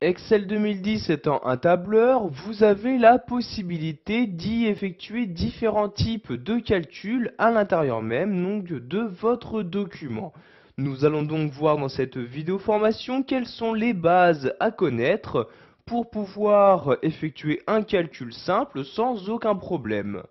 Excel 2010 étant un tableur, vous avez la possibilité d'y effectuer différents types de calculs à l'intérieur même donc de votre document. Nous allons donc voir dans cette vidéo formation quelles sont les bases à connaître pour pouvoir effectuer un calcul simple sans aucun problème.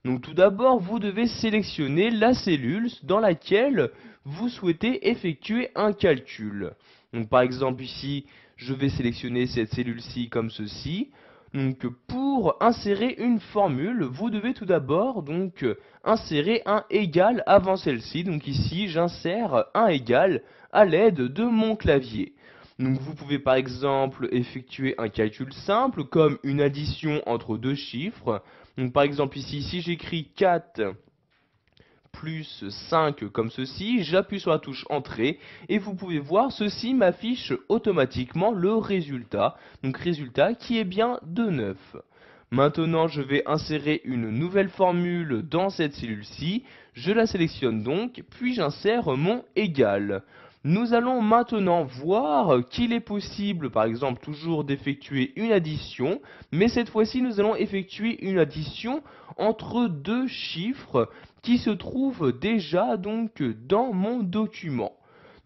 Donc tout d'abord, vous devez sélectionner la cellule dans laquelle vous souhaitez effectuer un calcul. Donc par exemple ici, je vais sélectionner cette cellule-ci comme ceci. Donc pour insérer une formule, vous devez tout d'abord donc insérer un égal avant celle-ci. Donc ici, j'insère un égal à l'aide de mon clavier. Donc vous pouvez par exemple effectuer un calcul simple comme une addition entre deux chiffres. Donc par exemple ici, si j'écris 4 plus 5 comme ceci, j'appuie sur la touche Entrée et vous pouvez voir ceci m'affiche automatiquement le résultat. Donc résultat qui est bien de 9. Maintenant, je vais insérer une nouvelle formule dans cette cellule-ci. Je la sélectionne donc, puis j'insère mon égal. Nous allons maintenant voir qu'il est possible, par exemple, toujours d'effectuer une addition, mais cette fois-ci, nous allons effectuer une addition entre deux chiffres qui se trouvent déjà donc dans mon document.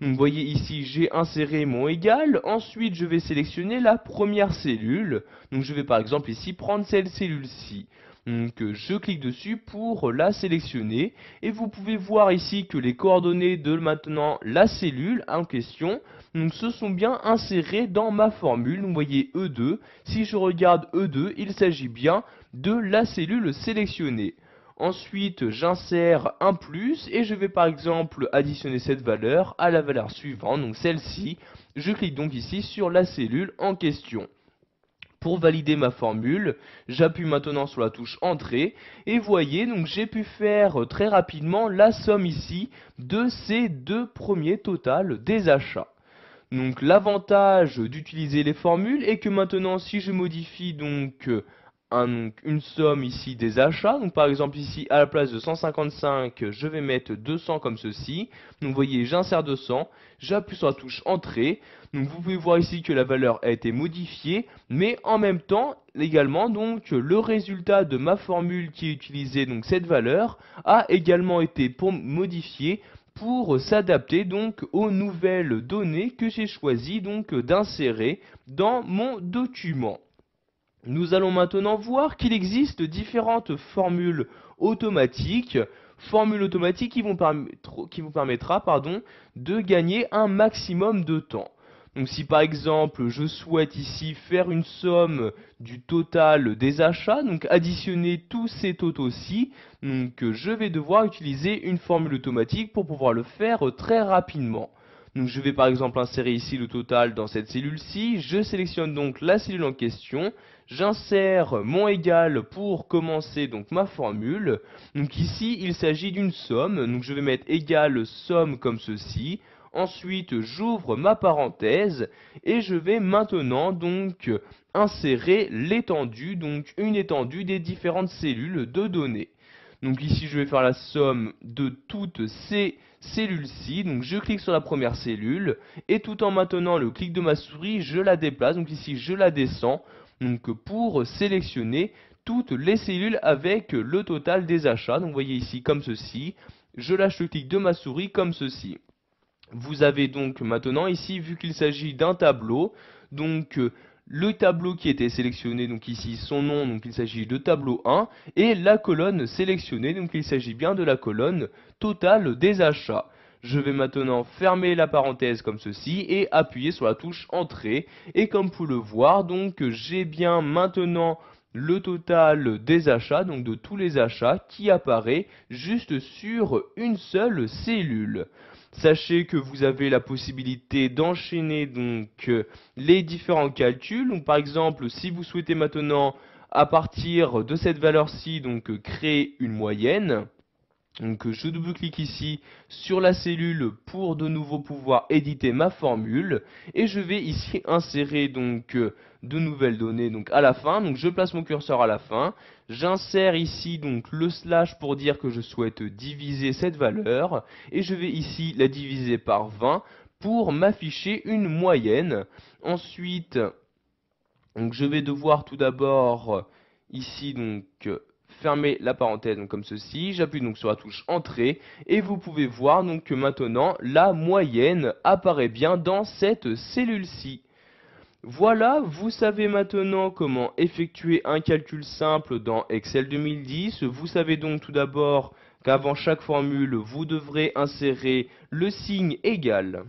Donc vous voyez ici, j'ai inséré mon égal, ensuite je vais sélectionner la première cellule. Donc je vais par exemple ici prendre cette cellule-ci. Donc je clique dessus pour la sélectionner et vous pouvez voir ici que les coordonnées de maintenant la cellule en question donc, se sont bien insérées dans ma formule. Donc, vous voyez E2, si je regarde E2, il s'agit bien de la cellule sélectionnée. Ensuite, j'insère un plus et je vais par exemple additionner cette valeur à la valeur suivante, donc celle-ci. Je clique donc ici sur la cellule en question. Pour valider ma formule, j'appuie maintenant sur la touche Entrée et voyez, donc j'ai pu faire très rapidement la somme ici de ces deux premiers totals des achats. Donc l'avantage d'utiliser les formules est que maintenant si je modifie donc une somme ici des achats, donc par exemple ici à la place de 155 je vais mettre 200 comme ceci, donc vous voyez j'insère 200, j'appuie sur la touche entrée, donc vous pouvez voir ici que la valeur a été modifiée, mais en même temps également donc le résultat de ma formule qui est utilisée, donc cette valeur, a également été modifié pour s'adapter donc aux nouvelles données que j'ai choisi donc d'insérer dans mon document. Nous allons maintenant voir qu'il existe différentes formules automatiques, qui vous permettra de gagner un maximum de temps. Donc si par exemple je souhaite ici faire une somme du total des achats, donc additionner tous ces totaux-ci, donc je vais devoir utiliser une formule automatique pour pouvoir le faire très rapidement. Donc je vais par exemple insérer ici le total dans cette cellule-ci, je sélectionne donc la cellule en question, j'insère mon égal pour commencer donc ma formule. Donc ici il s'agit d'une somme, donc je vais mettre égal somme comme ceci. Ensuite, j'ouvre ma parenthèse et je vais maintenant donc insérer l'étendue, donc une étendue des différentes cellules de données. Donc ici, je vais faire la somme de toutes ces cellules-ci. Donc je clique sur la première cellule et tout en maintenant le clic de ma souris, je la déplace. Donc ici, je la descends donc pour sélectionner toutes les cellules avec le total des achats. Donc vous voyez ici comme ceci. Je lâche le clic de ma souris comme ceci. Vous avez donc maintenant ici, vu qu'il s'agit d'un tableau, donc le tableau qui était sélectionné, donc ici son nom, donc il s'agit de tableau 1, et la colonne sélectionnée, donc il s'agit bien de la colonne totale des achats. Je vais maintenant fermer la parenthèse comme ceci et appuyer sur la touche Entrée. Et comme vous pouvez le voir, donc j'ai bien maintenant le total des achats, donc de tous les achats qui apparaît juste sur une seule cellule. Sachez que vous avez la possibilité d'enchaîner donc les différents calculs. Donc par exemple, si vous souhaitez maintenant à partir de cette valeur-ci donc créer une moyenne, donc je double-clique ici sur la cellule pour de nouveau pouvoir éditer ma formule et je vais ici insérer donc de nouvelles données donc à la fin. Donc je place mon curseur à la fin, j'insère ici donc le slash pour dire que je souhaite diviser cette valeur et je vais ici la diviser par 20 pour m'afficher une moyenne. Ensuite, Donc je vais devoir tout d'abord ici fermer la parenthèse donc, comme ceci. J'appuie donc sur la touche Entrée et vous pouvez voir donc que maintenant la moyenne apparaît bien dans cette cellule-ci. Voilà, vous savez maintenant comment effectuer un calcul simple dans Excel 2010. Vous savez donc tout d'abord qu'avant chaque formule, vous devrez insérer le signe égal.